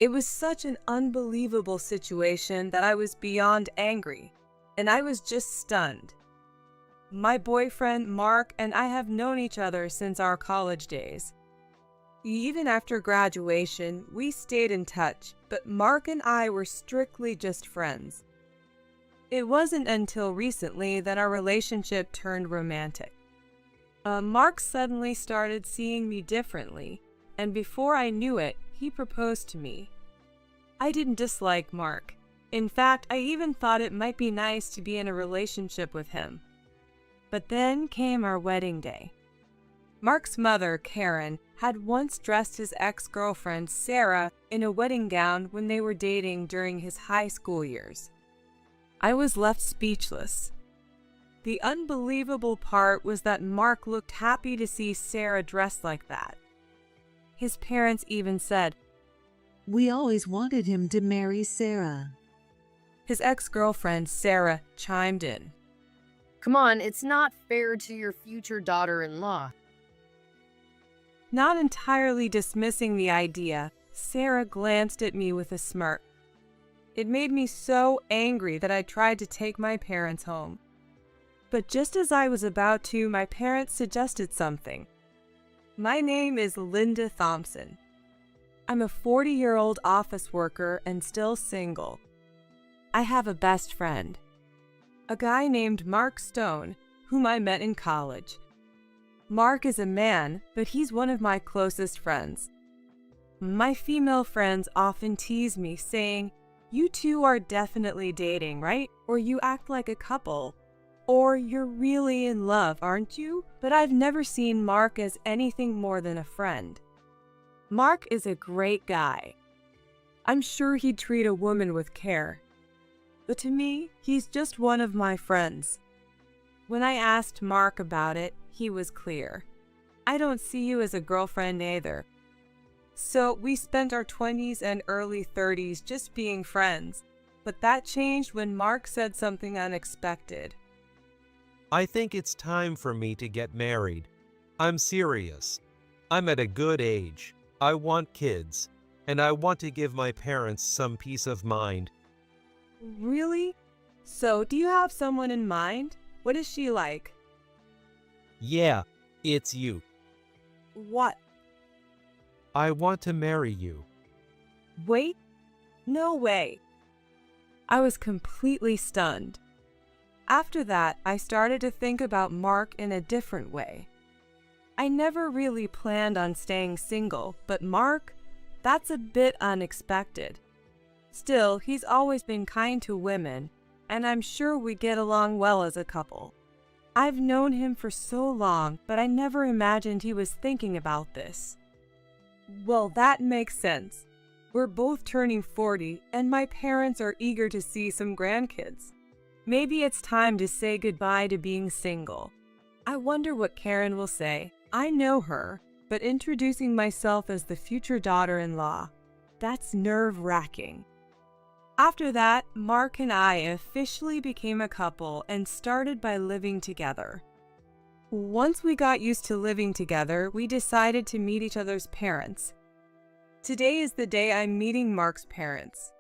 It was such an unbelievable situation that I was beyond angry, and I was just stunned. My boyfriend, Mark, and I have known each other since our college days. Even after graduation, we stayed in touch, but Mark and I were strictly just friends. It wasn't until recently that our relationship turned romantic. Mark suddenly started seeing me differently, and before I knew it, he proposed to me. I didn't dislike Mark. In fact, I even thought it might be nice to be in a relationship with him. But then came our wedding day. Mark's mother, Karen, had once dressed his ex-girlfriend, Sarah, in a wedding gown when they were dating during his high school years. I was left speechless. The unbelievable part was that Mark looked happy to see Sarah dressed like that. His parents even said, "We always wanted him to marry Sarah." His ex-girlfriend, Sarah, chimed in. Come on, it's not fair to your future daughter-in-law. Not entirely dismissing the idea, Sarah glanced at me with a smirk. It made me so angry that I tried to take my parents home. But just as I was about to, my parents suggested something. My name is Linda Thompson. I'm a 40-year-old office worker and still single. I have a best friend, a guy named Mark Stone, whom I met in college. Mark is a man, but he's one of my closest friends. My female friends often tease me, saying, "You two are definitely dating, right? Or you act like a couple. Or you're really in love, aren't you?" But I've never seen Mark as anything more than a friend. Mark is a great guy. I'm sure he'd treat a woman with care. But to me, he's just one of my friends. When I asked Mark about it, he was clear. I don't see you as a girlfriend either. So we spent our 20s and early 30s just being friends. But that changed when Mark said something unexpected. I think it's time for me to get married. I'm serious. I'm at a good age. I want kids, and I want to give my parents some peace of mind. Really? So, do you have someone in mind? What is she like? Yeah, it's you. What? I want to marry you. Wait? No way. I was completely stunned. After that, I started to think about Mark in a different way. I never really planned on staying single, but Mark, that's a bit unexpected. Still, he's always been kind to women, and I'm sure we get along well as a couple. I've known him for so long, but I never imagined he was thinking about this. Well, that makes sense. We're both turning 40, and my parents are eager to see some grandkids. Maybe it's time to say goodbye to being single. I wonder what Karen will say. I know her, but introducing myself as the future daughter-in-law, that's nerve-wracking. After that, Mark and I officially became a couple and started by living together. Once we got used to living together, we decided to meet each other's parents. Today is the day I'm meeting Mark's parents.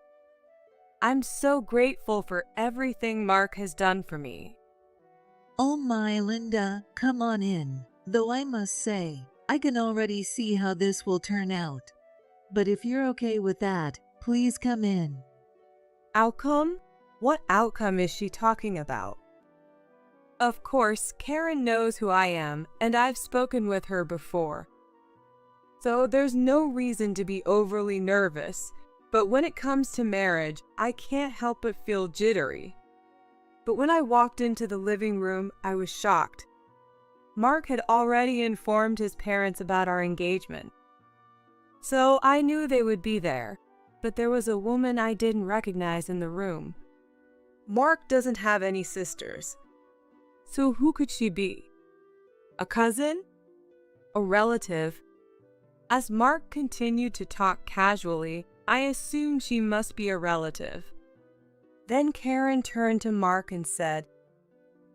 I'm so grateful for everything Mark has done for me. "Oh my, Linda, come on in. Though I must say, I can already see how this will turn out. But if you're okay with that, please come in." Outcome? What outcome is she talking about? Of course, Karen knows who I am, and I've spoken with her before. So there's no reason to be overly nervous, but when it comes to marriage, I can't help but feel jittery. But when I walked into the living room, I was shocked. Mark had already informed his parents about our engagement. So I knew they would be there, but there was a woman I didn't recognize in the room. Mark doesn't have any sisters. So who could she be? A cousin? A relative? As Mark continued to talk casually, I assumed she must be a relative. Then Karen turned to Mark and said,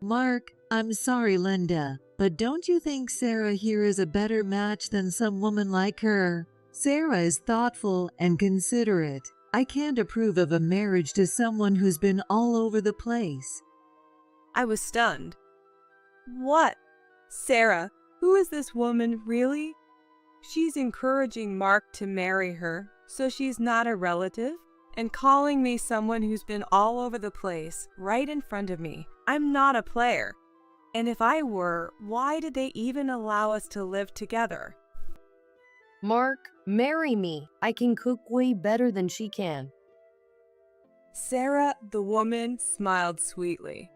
"Mark, I'm sorry, Linda, but don't you think Sarah here is a better match than some woman like her?" Sarah is thoughtful and considerate. I can't approve of a marriage to someone who's been all over the place. I was stunned. What? Sarah, who is this woman really? She's encouraging Mark to marry her, so she's not a relative, and calling me someone who's been all over the place, right in front of me. I'm not a player. And if I were, why did they even allow us to live together? Mark, marry me. I can cook way better than she can. Sarah, the woman, smiled sweetly.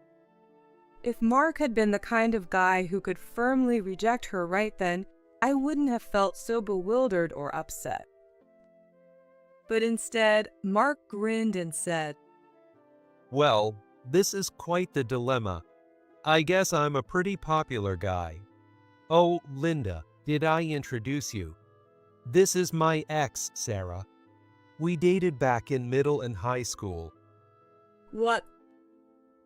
If Mark had been the kind of guy who could firmly reject her right then, I wouldn't have felt so bewildered or upset. But instead, Mark grinned and said, Well, this is quite the dilemma. I guess I'm a pretty popular guy. Oh, Linda, did I introduce you? This is my ex, Sarah. We dated back in middle and high school. What?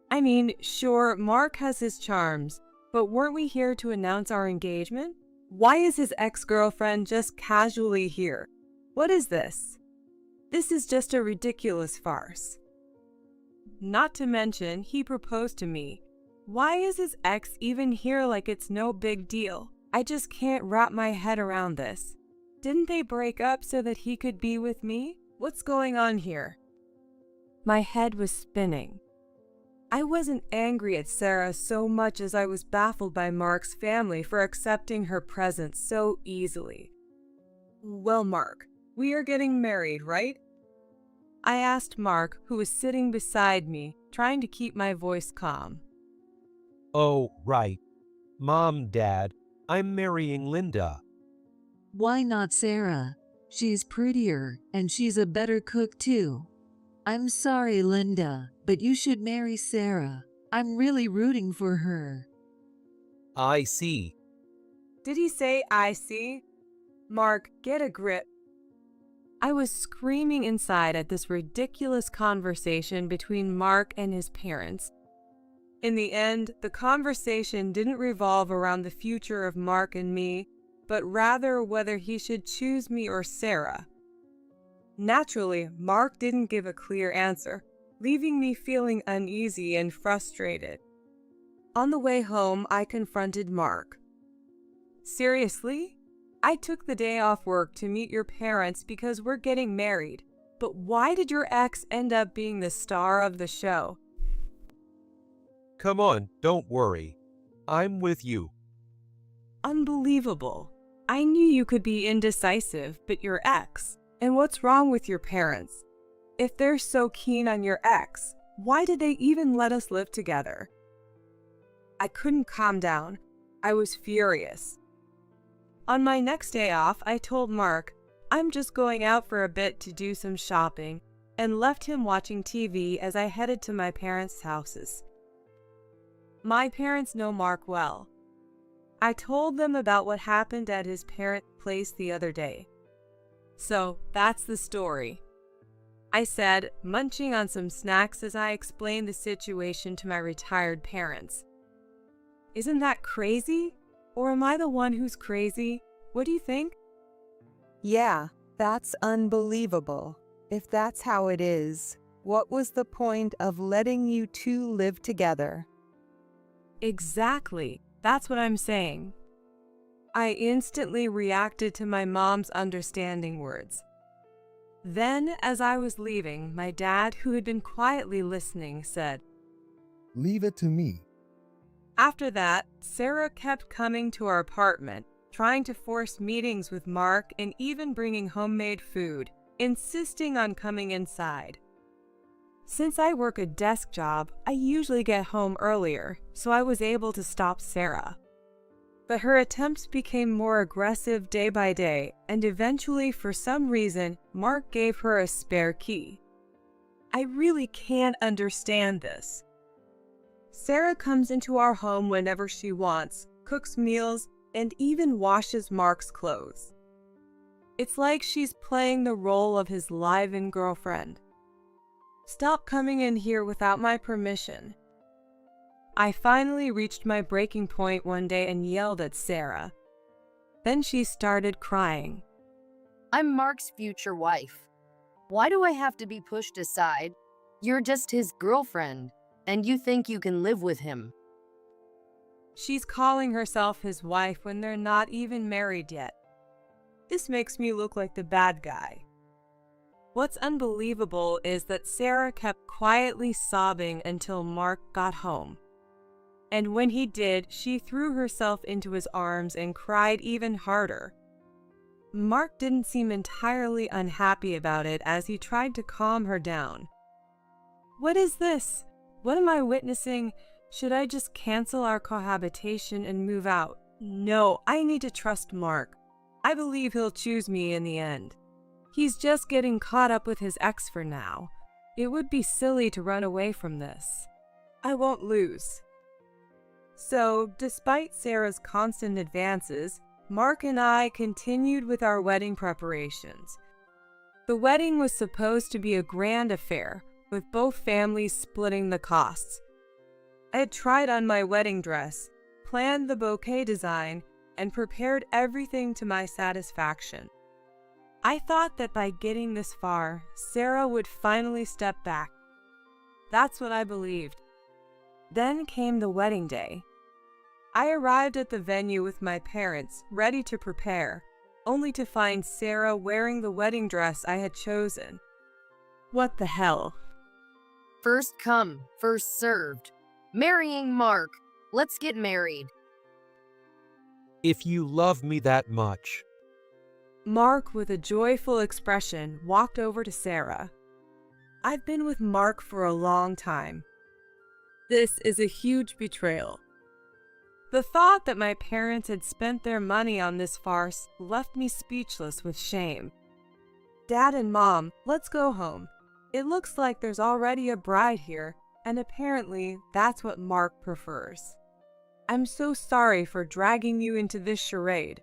I mean, sure, Mark has his charms, but weren't we here to announce our engagement? Why is his ex-girlfriend just casually here? What is this? This is just a ridiculous farce. Not to mention, he proposed to me. Why is his ex even here like it's no big deal? I just can't wrap my head around this. Didn't they break up so that he could be with me? What's going on here? My head was spinning. I wasn't angry at Sarah so much as I was baffled by Mark's family for accepting her presence so easily. Well, Mark, we are getting married, right? I asked Mark, who was sitting beside me, trying to keep my voice calm. Oh, right. Mom, Dad, I'm marrying Linda. Why not Sarah? She's prettier, and she's a better cook too. I'm sorry, Linda, but you should marry Sarah. I'm really rooting for her. I see. Did he say I see? Mark, get a grip. I was screaming inside at this ridiculous conversation between Mark and his parents. In the end, the conversation didn't revolve around the future of Mark and me, but rather whether he should choose me or Sarah. Naturally, Mark didn't give a clear answer, leaving me feeling uneasy and frustrated. On the way home, I confronted Mark. Seriously? I took the day off work to meet your parents because we're getting married, but why did your ex end up being the star of the show? Come on, don't worry. I'm with you. Unbelievable. I knew you could be indecisive, but your ex. And what's wrong with your parents? If they're so keen on your ex, why did they even let us live together? I couldn't calm down. I was furious. On my next day off, I told Mark, I'm just going out for a bit to do some shopping, and left him watching TV as I headed to my parents' houses. My parents know Mark well. I told them about what happened at his parents' place the other day. So that's the story, I said, munching on some snacks as I explained the situation to my retired parents. Isn't that crazy? Or am I the one who's crazy? What do you think? Yeah, that's unbelievable. If that's how it is, what was the point of letting you two live together? Exactly. That's what I'm saying. I instantly reacted to my mom's understanding words. Then, as I was leaving, my dad, who had been quietly listening, said, Leave it to me. After that, Sarah kept coming to our apartment, trying to force meetings with Mark and even bringing homemade food, insisting on coming inside. Since I work a desk job, I usually get home earlier, so I was able to stop Sarah. But her attempts became more aggressive day by day, and eventually, for some reason, Mark gave her a spare key. I really can't understand this. Sarah comes into our home whenever she wants, cooks meals, and even washes Mark's clothes. It's like she's playing the role of his live-in girlfriend. Stop coming in here without my permission. I finally reached my breaking point one day and yelled at Sarah. Then she started crying. I'm Mark's future wife. Why do I have to be pushed aside? You're just his girlfriend, and you think you can live with him. She's calling herself his wife when they're not even married yet. This makes me look like the bad guy. What's unbelievable is that Sarah kept quietly sobbing until Mark got home. And when he did, she threw herself into his arms and cried even harder. Mark didn't seem entirely unhappy about it as he tried to calm her down. What is this? What am I witnessing? Should I just cancel our cohabitation and move out? No, I need to trust Mark. I believe he'll choose me in the end. He's just getting caught up with his ex for now. It would be silly to run away from this. I won't lose. So, despite Sarah's constant advances, Mark and I continued with our wedding preparations. The wedding was supposed to be a grand affair, with both families splitting the costs. I had tried on my wedding dress, planned the bouquet design, and prepared everything to my satisfaction. I thought that by getting this far, Sarah would finally step back. That's what I believed. Then came the wedding day. I arrived at the venue with my parents, ready to prepare, only to find Sarah wearing the wedding dress I had chosen. What the hell? First come, first served. Marrying Mark. Let's get married. If you love me that much. Mark, with a joyful expression, walked over to Sarah. I've been with Mark for a long time. This is a huge betrayal. The thought that my parents had spent their money on this farce left me speechless with shame. Dad and Mom, let's go home. It looks like there's already a bride here, and apparently that's what Mark prefers. I'm so sorry for dragging you into this charade.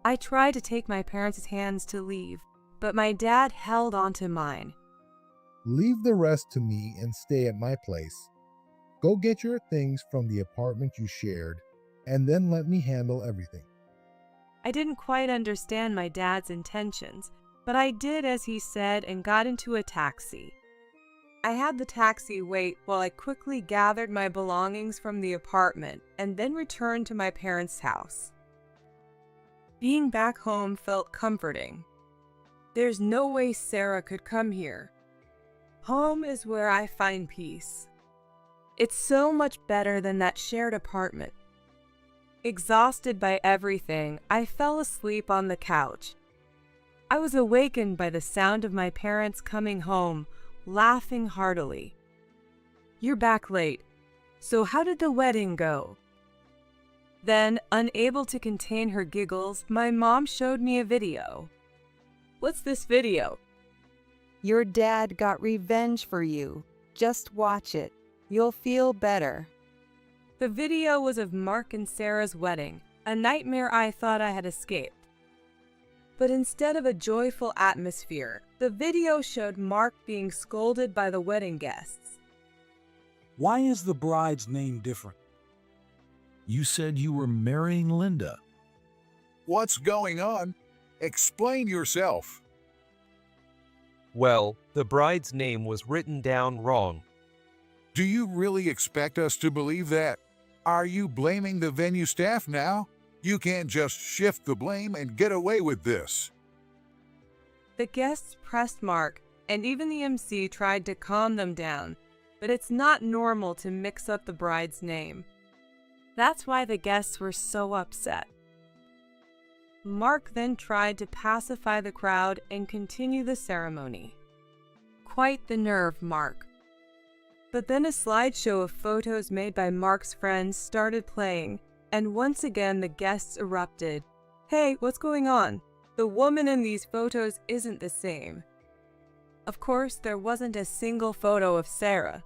I tried to take my parents' hands to leave, but my dad held onto mine. Leave the rest to me and stay at my place. Go get your things from the apartment you shared, and then let me handle everything. I didn't quite understand my dad's intentions, but I did as he said and got into a taxi. I had the taxi wait while I quickly gathered my belongings from the apartment and then returned to my parents' house. Being back home felt comforting. There's no way Sarah could come here. Home is where I find peace. It's so much better than that shared apartment. Exhausted by everything, I fell asleep on the couch. I was awakened by the sound of my parents coming home, laughing heartily. You're back late. So how did the wedding go? Then, unable to contain her giggles, my mom showed me a video. What's this video? Your dad got revenge for you. Just watch it. You'll feel better. The video was of Mark and Sarah's wedding, a nightmare I thought I had escaped. But instead of a joyful atmosphere, the video showed Mark being scolded by the wedding guests. Why is the bride's name different? You said you were marrying Linda. What's going on? Explain yourself. Well, the bride's name was written down wrong. Do you really expect us to believe that? Are you blaming the venue staff now? You can't just shift the blame and get away with this. The guests pressed Mark, and even the MC tried to calm them down, but it's not normal to mix up the bride's name. That's why the guests were so upset. Mark then tried to pacify the crowd and continue the ceremony. Quite the nerve, Mark. But then a slideshow of photos made by Mark's friends started playing, and once again the guests erupted. Hey, what's going on? The woman in these photos isn't the same. Of course, there wasn't a single photo of Sarah.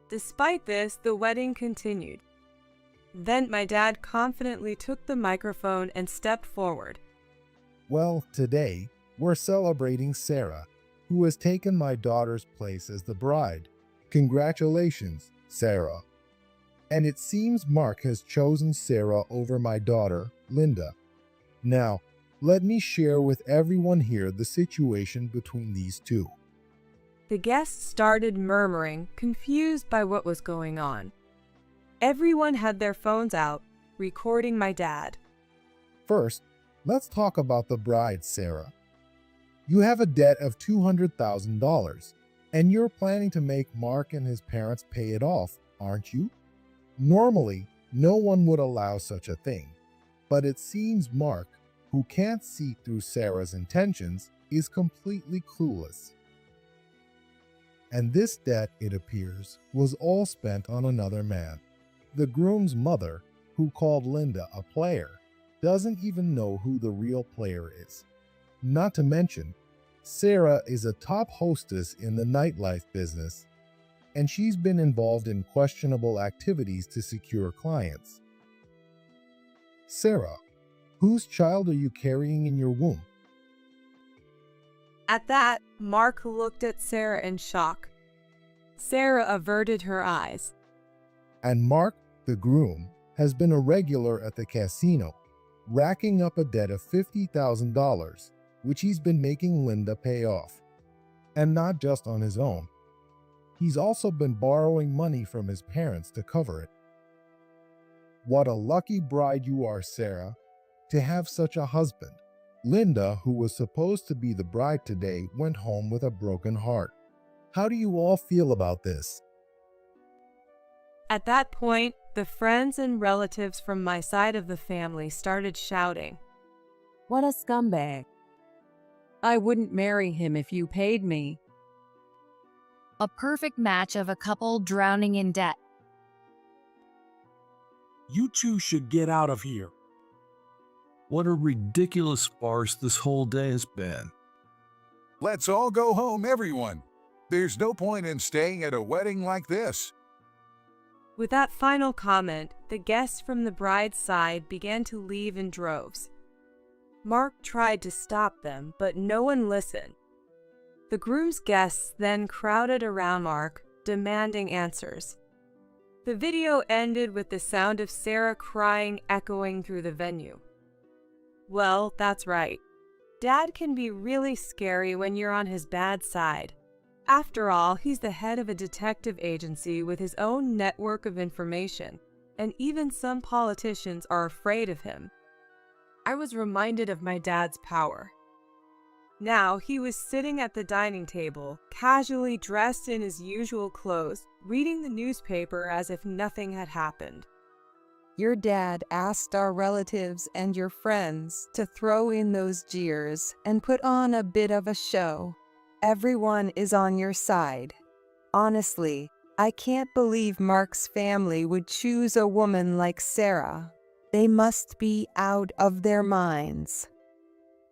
Despite this, the wedding continued. Then my dad confidently took the microphone and stepped forward. Well, today, we're celebrating Sarah, who has taken my daughter's place as the bride. Congratulations, Sarah. And it seems Mark has chosen Sarah over my daughter, Linda. Now, Let me share with everyone here the situation between these two. The guests started murmuring, confused by what was going on. Everyone had their phones out, recording my dad. First, let's talk about the bride, Sarah. You have a debt of $200,000, and you're planning to make Mark and his parents pay it off, aren't you? Normally, no one would allow such a thing, but it seems Mark, who can't see through Sarah's intentions, is completely clueless. And this debt, it appears, was all spent on another man. The groom's mother, who called Linda a player, doesn't even know who the real player is. Not to mention, Sarah is a top hostess in the nightlife business, and she's been involved in questionable activities to secure clients. Sarah, whose child are you carrying in your womb? At that, Mark looked at Sarah in shock. Sarah averted her eyes. And Mark, the groom, has been a regular at the casino, racking up a debt of $50,000, which he's been making Linda pay off. And not just on his own. He's also been borrowing money from his parents to cover it. What a lucky bride you are, Sarah, to have such a husband. Linda, who was supposed to be the bride today, went home with a broken heart. How do you all feel about this? At that point, the friends and relatives from my side of the family started shouting. What a scumbag. I wouldn't marry him if you paid me. A perfect match of a couple drowning in debt. You two should get out of here. What a ridiculous farce this whole day has been. Let's all go home, everyone. There's no point in staying at a wedding like this. With that final comment, the guests from the bride's side began to leave in droves. Mark tried to stop them, but no one listened. The groom's guests then crowded around Mark, demanding answers. The video ended with the sound of Sarah crying echoing through the venue. Well, that's right. Dad can be really scary when you're on his bad side. After all, he's the head of a detective agency with his own network of information, and even some politicians are afraid of him. I was reminded of my dad's power. Now he was sitting at the dining table, casually dressed in his usual clothes, reading the newspaper as if nothing had happened. Your dad asked our relatives and your friends to throw in those jeers and put on a bit of a show. Everyone is on your side. Honestly, I can't believe Mark's family would choose a woman like Sarah. They must be out of their minds.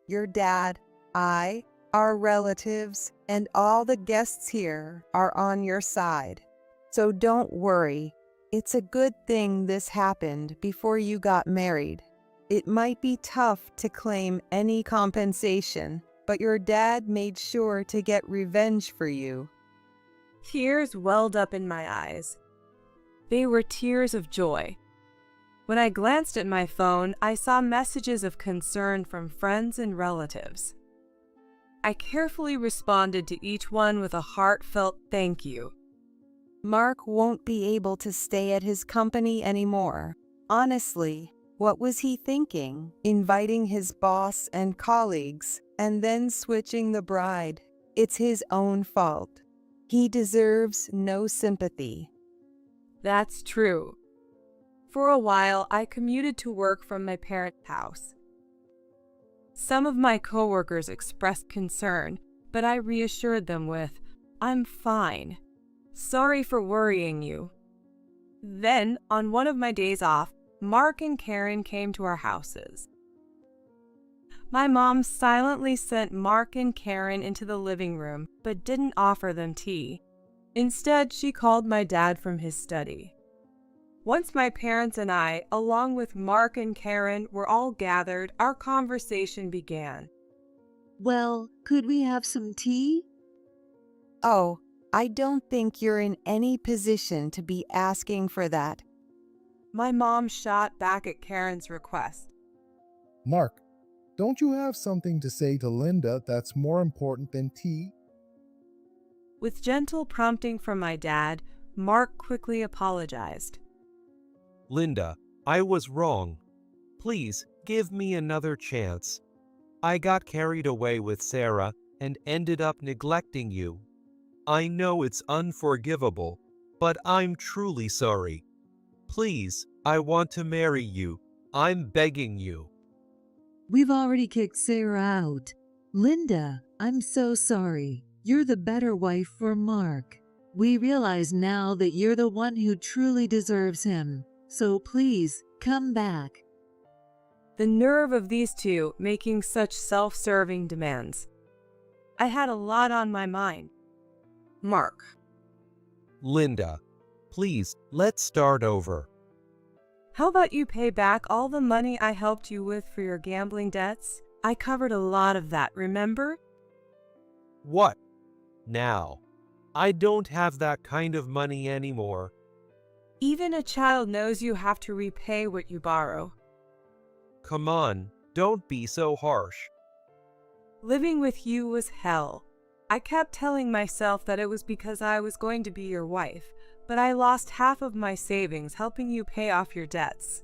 Your dad, I, our relatives, and all the guests here are on your side. So don't worry. It's a good thing this happened before you got married. It might be tough to claim any compensation, but your dad made sure to get revenge for you. Tears welled up in my eyes. They were tears of joy. When I glanced at my phone, I saw messages of concern from friends and relatives. I carefully responded to each one with a heartfelt thank you. Mark won't be able to stay at his company anymore. Honestly, what was he thinking? Inviting his boss and colleagues, and then switching the bride. It's his own fault. He deserves no sympathy. That's true. For a while, I commuted to work from my parents' house. Some of my coworkers expressed concern, but I reassured them with, "I'm fine. Sorry for worrying you." Then, on one of my days off, Mark and Karen came to our houses. My mom silently sent Mark and Karen into the living room, but didn't offer them tea. Instead, she called my dad from his study. Once my parents and I, along with Mark and Karen, were all gathered, our conversation began. Well, could we have some tea? Oh, I don't think you're in any position to be asking for that. My mom shot back at Karen's request. Mark, Don't you have something to say to Linda that's more important than tea? With gentle prompting from my dad, Mark quickly apologized. Linda, I was wrong. Please give me another chance. I got carried away with Sarah and ended up neglecting you. I know it's unforgivable, but I'm truly sorry. Please, I want to marry you. I'm begging you. We've already kicked Sarah out. Linda, I'm so sorry. You're the better wife for Mark. We realize now that you're the one who truly deserves him. So please, come back. The nerve of these two making such self-serving demands. I had a lot on my mind. Mark. Linda, please, let's start over. How about you pay back all the money I helped you with for your gambling debts? I covered a lot of that, remember? What? Now? I don't have that kind of money anymore. Even a child knows you have to repay what you borrow. Come on, don't be so harsh. Living with you was hell. I kept telling myself that it was because I was going to be your wife, but I lost half of my savings helping you pay off your debts.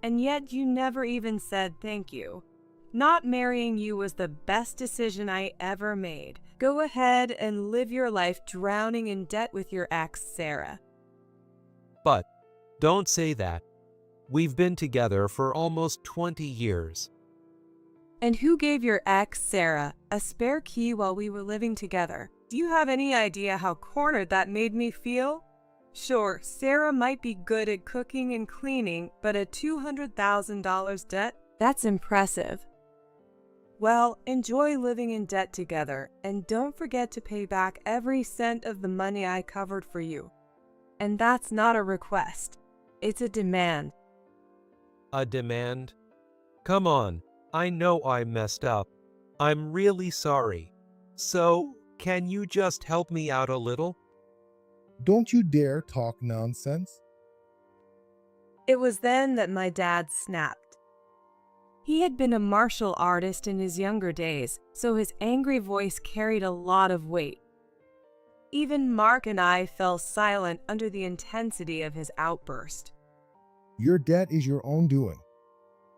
And yet you never even said thank you. Not marrying you was the best decision I ever made. Go ahead and live your life drowning in debt with your ex, Sarah. But don't say that. We've been together for almost 20 years. And who gave your ex, Sarah, a spare key while we were living together? Do you have any idea how cornered that made me feel? Sure, Sarah might be good at cooking and cleaning, but a $200,000 debt? That's impressive. Well, enjoy living in debt together, and don't forget to pay back every cent of the money I covered for you. And that's not a request. It's a demand. A demand? Come on, I know I messed up. I'm really sorry. So, can you just help me out a little? Don't you dare talk nonsense. It was then that my dad snapped. He had been a martial artist in his younger days, so his angry voice carried a lot of weight. Even Mark and I fell silent under the intensity of his outburst. Your debt is your own doing.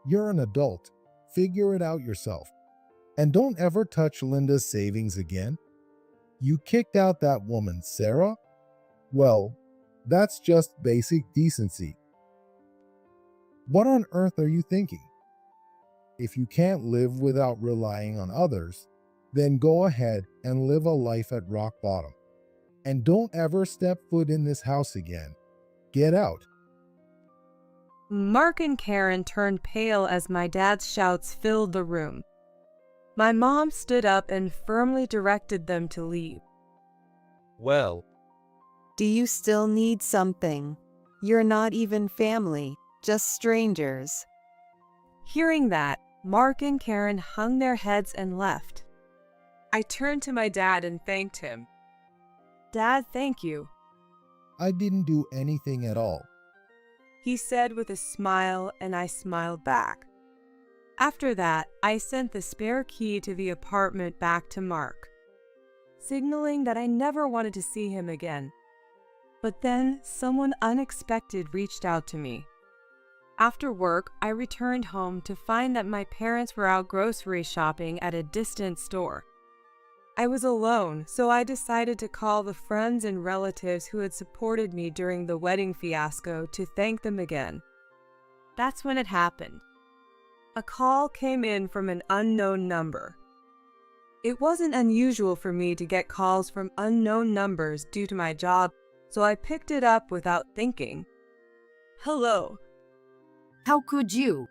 You're an adult. Figure it out yourself. And don't ever touch Linda's savings again. You kicked out that woman, Sarah? Well, that's just basic decency. What on earth are you thinking? If you can't live without relying on others, then go ahead and live a life at rock bottom. And don't ever step foot in this house again. Get out. Mark and Karen turned pale as my dad's shouts filled the room. My mom stood up and firmly directed them to leave. Well, Do you still need something? You're not even family, just strangers. Hearing that, Mark and Karen hung their heads and left. I turned to my dad and thanked him. Dad, thank you, I didn't do anything at all. he said with a smile, and I smiled back. After that, I sent the spare key to the apartment back to Mark, signaling that I never wanted to see him again. But then someone unexpected reached out to me. After work, I returned home to find that my parents were out grocery shopping at a distant store. I was alone, so I decided to call the friends and relatives who had supported me during the wedding fiasco to thank them again. That's when it happened. A call came in from an unknown number. It wasn't unusual for me to get calls from unknown numbers due to my job, so I picked it up without thinking. Hello. How could you?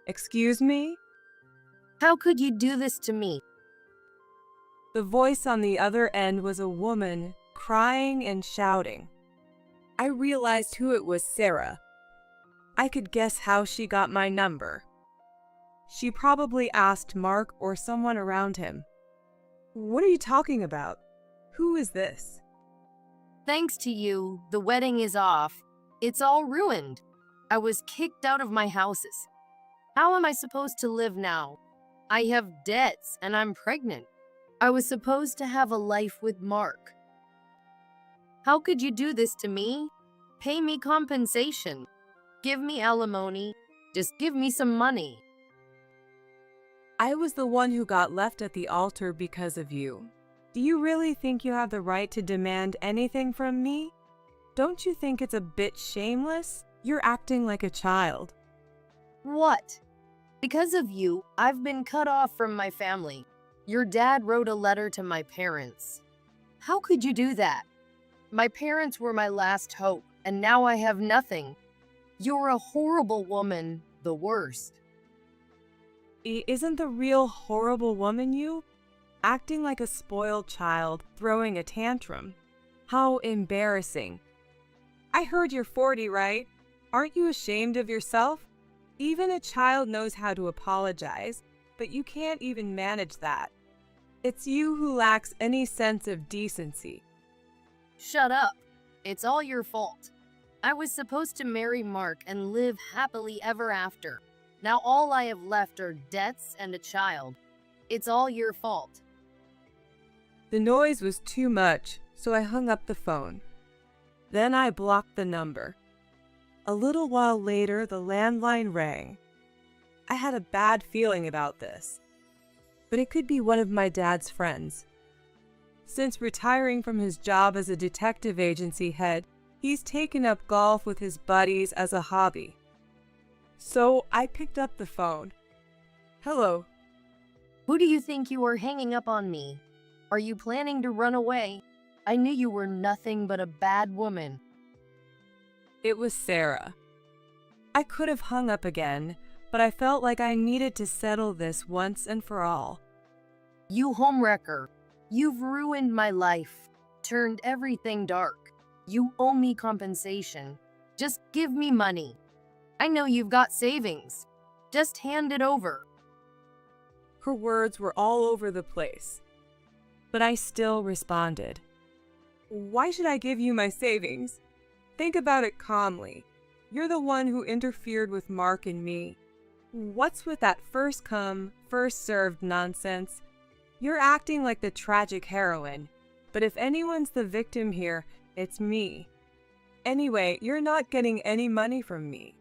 Excuse me? How could you do this to me? The voice on the other end was a woman, crying and shouting. I realized who it was, Sarah. I could guess how she got my number. She probably asked Mark or someone around him. What are you talking about? Who is this? Thanks to you, the wedding is off. It's all ruined. I was kicked out of my houses. How am I supposed to live now? I have debts and I'm pregnant. I was supposed to have a life with Mark. How could you do this to me? Pay me compensation. Give me alimony. Just give me some money. I was the one who got left at the altar because of you. Do you really think you have the right to demand anything from me? Don't you think it's a bit shameless? You're acting like a child. What? Because of you, I've been cut off from my family. Your dad wrote a letter to my parents. How could you do that? My parents were my last hope, and now I have nothing. You're a horrible woman, the worst. Isn't the real horrible woman you? Acting like a spoiled child, throwing a tantrum. How embarrassing. I heard you're 40, right? Aren't you ashamed of yourself? Even a child knows how to apologize, but you can't even manage that. It's you who lacks any sense of decency. Shut up. It's all your fault. I was supposed to marry Mark and live happily ever after. Now all I have left are debts and a child. It's all your fault. The noise was too much, so I hung up the phone. Then I blocked the number. A little while later, the landline rang. I had a bad feeling about this, but it could be one of my dad's friends. Since retiring from his job as a detective agency head, he's taken up golf with his buddies as a hobby. So I picked up the phone. Hello. Who do you think you are hanging up on me? Are you planning to run away? I knew you were nothing but a bad woman. It was Sarah. I could have hung up again, but I felt like I needed to settle this once and for all. You homewrecker. You've ruined my life, turned everything dark. You owe me compensation. Just give me money. I know you've got savings. Just hand it over. Her words were all over the place, but I still responded. Why should I give you my savings? Think about it calmly. You're the one who interfered with Mark and me. What's with that first come, first served nonsense? You're acting like the tragic heroine, but if anyone's the victim here, it's me. Anyway, you're not getting any money from me.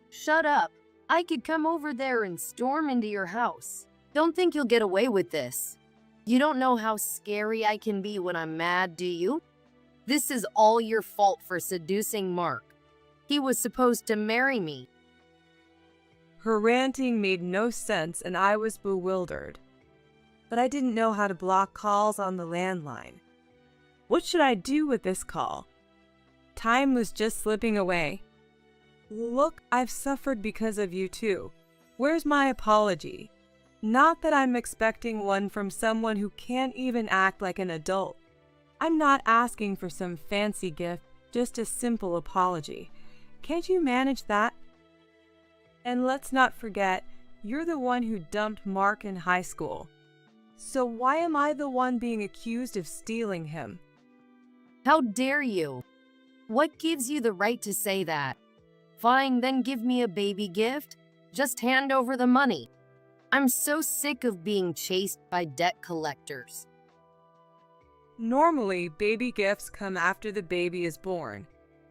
Shut up. I could come over there and storm into your house. Don't think you'll get away with this. You don't know how scary I can be when I'm mad, do you? This is all your fault for seducing Mark. He was supposed to marry me. Her ranting made no sense and I was bewildered. But I didn't know how to block calls on the landline. What should I do with this call? Time was just slipping away. Look, I've suffered because of you too. Where's my apology? Not that I'm expecting one from someone who can't even act like an adult. I'm not asking for some fancy gift, just a simple apology. Can't you manage that? And let's not forget, you're the one who dumped Mark in high school. So why am I the one being accused of stealing him? How dare you? What gives you the right to say that? Fine, then give me a baby gift. Just hand over the money. I'm so sick of being chased by debt collectors. Normally, baby gifts come after the baby is born.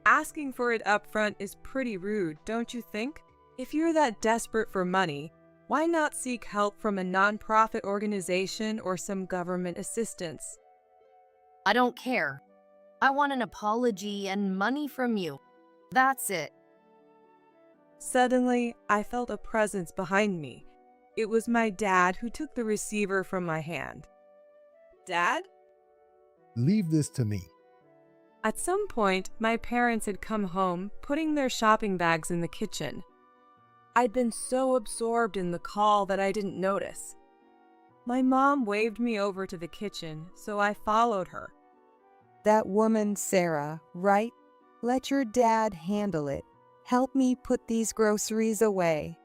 Asking for it up front is pretty rude, don't you think? If you're that desperate for money, why not seek help from a nonprofit organization or some government assistance? I don't care. I want an apology and money from you. That's it. Suddenly, I felt a presence behind me. It was my dad who took the receiver from my hand. Dad? Leave this to me. At some point, my parents had come home, putting their shopping bags in the kitchen. I'd been so absorbed in the call that I didn't notice. My mom waved me over to the kitchen, so I followed her. That woman, Sarah, right? Let your dad handle it. Help me put these groceries away.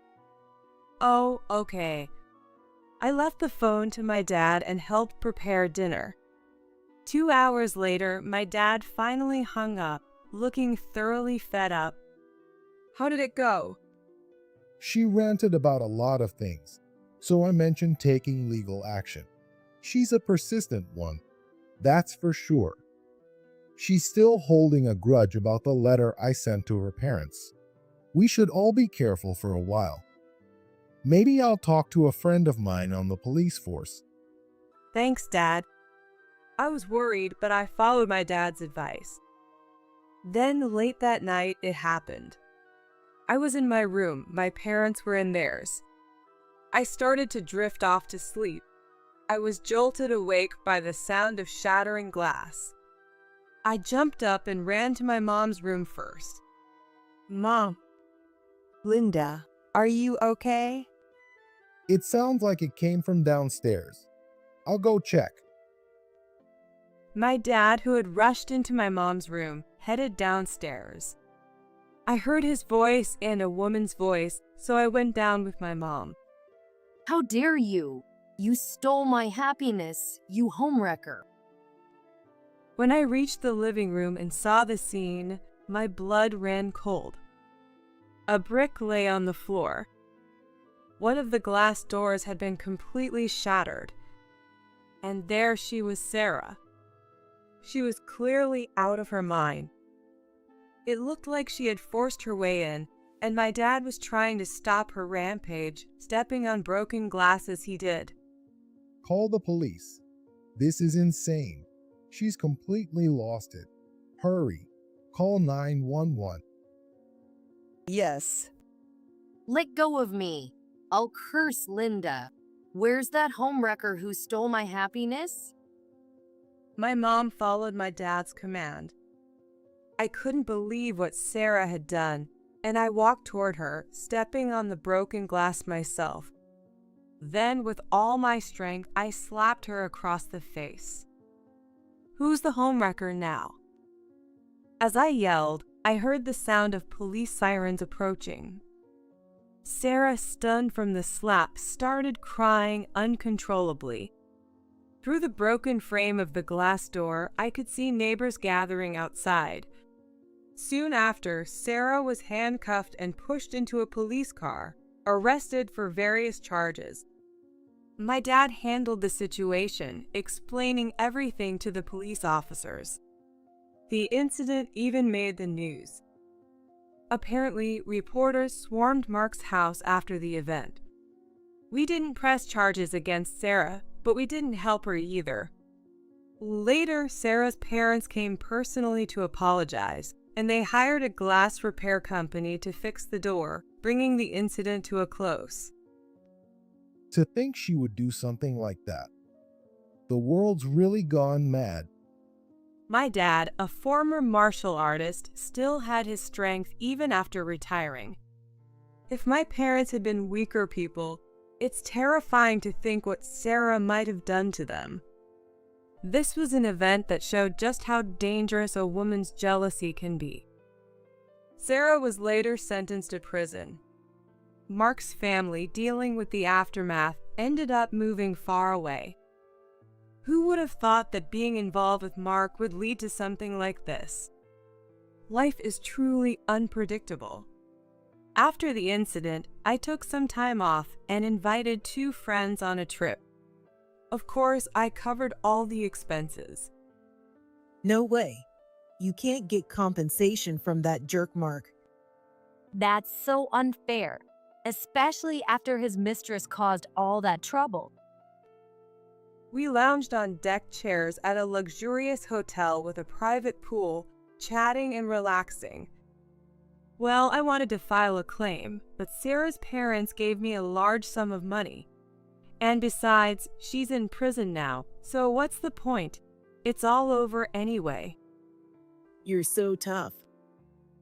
Oh, okay. I left the phone to my dad and helped prepare dinner. 2 hours later, my dad finally hung up, looking thoroughly fed up. How did it go? She ranted about a lot of things, so I mentioned taking legal action. She's a persistent one, that's for sure. She's still holding a grudge about the letter I sent to her parents. We should all be careful for a while. Maybe I'll talk to a friend of mine on the police force. Thanks, Dad. I was worried, but I followed my dad's advice. Then, late that night, it happened. I was in my room, my parents were in theirs. I started to drift off to sleep. I was jolted awake by the sound of shattering glass. I jumped up and ran to my mom's room first. Mom. Linda, are you okay? It sounds like it came from downstairs. I'll go check. My dad, who had rushed into my mom's room, headed downstairs. I heard his voice and a woman's voice, so I went down with my mom. How dare you? You stole my happiness, you homewrecker. When I reached the living room and saw the scene, my blood ran cold. A brick lay on the floor. One of the glass doors had been completely shattered. And there she was, Sarah. She was clearly out of her mind. It looked like she had forced her way in, and my dad was trying to stop her rampage, stepping on broken glass as he did. Call the police. This is insane. She's completely lost it. Hurry. Call 911. Yes. Let go of me. I'll curse Linda. Where's that homewrecker who stole my happiness? My mom followed my dad's command. I couldn't believe what Sarah had done, and I walked toward her, stepping on the broken glass myself. Then, with all my strength, I slapped her across the face. Who's the homewrecker now? As I yelled, I heard the sound of police sirens approaching. Sarah, stunned from the slap, started crying uncontrollably. Through the broken frame of the glass door, I could see neighbors gathering outside. Soon after, Sarah was handcuffed and pushed into a police car, arrested for various charges. My dad handled the situation, explaining everything to the police officers. The incident even made the news. Apparently, reporters swarmed Mark's house after the event. We didn't press charges against Sarah, but we didn't help her either. Later, Sarah's parents came personally to apologize, and they hired a glass repair company to fix the door, bringing the incident to a close. To think she would do something like that. The world's really gone mad. My dad, a former martial artist, still had his strength even after retiring. If my parents had been weaker people, it's terrifying to think what Sarah might have done to them. This was an event that showed just how dangerous a woman's jealousy can be. Sarah was later sentenced to prison. Mark's family, dealing with the aftermath, ended up moving far away. Who would have thought that being involved with Mark would lead to something like this? Life is truly unpredictable. After the incident, I took some time off and invited 2 friends on a trip. Of course, I covered all the expenses. No way. You can't get compensation from that jerk Mark. That's so unfair, especially after his mistress caused all that trouble. We lounged on deck chairs at a luxurious hotel with a private pool, chatting and relaxing. Well, I wanted to file a claim, but Sarah's parents gave me a large sum of money. And besides, she's in prison now, so what's the point? It's all over anyway. You're so tough.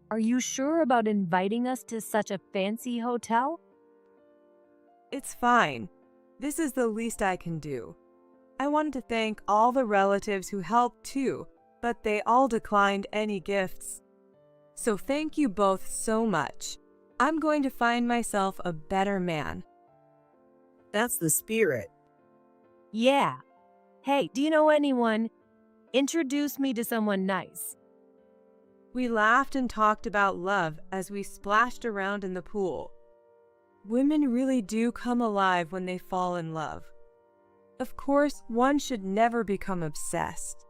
Are you sure about inviting us to such a fancy hotel? It's fine. This is the least I can do. I wanted to thank all the relatives who helped too, but they all declined any gifts. So thank you both so much. I'm going to find myself a better man. That's the spirit. Yeah. Hey, do you know anyone? Introduce me to someone nice. We laughed and talked about love as we splashed around in the pool. Women really do come alive when they fall in love. Of course, one should never become obsessed.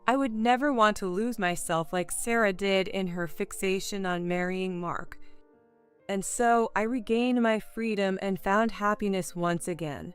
I would never want to lose myself like Sarah did in her fixation on marrying Mark. And so I regained my freedom and found happiness once again.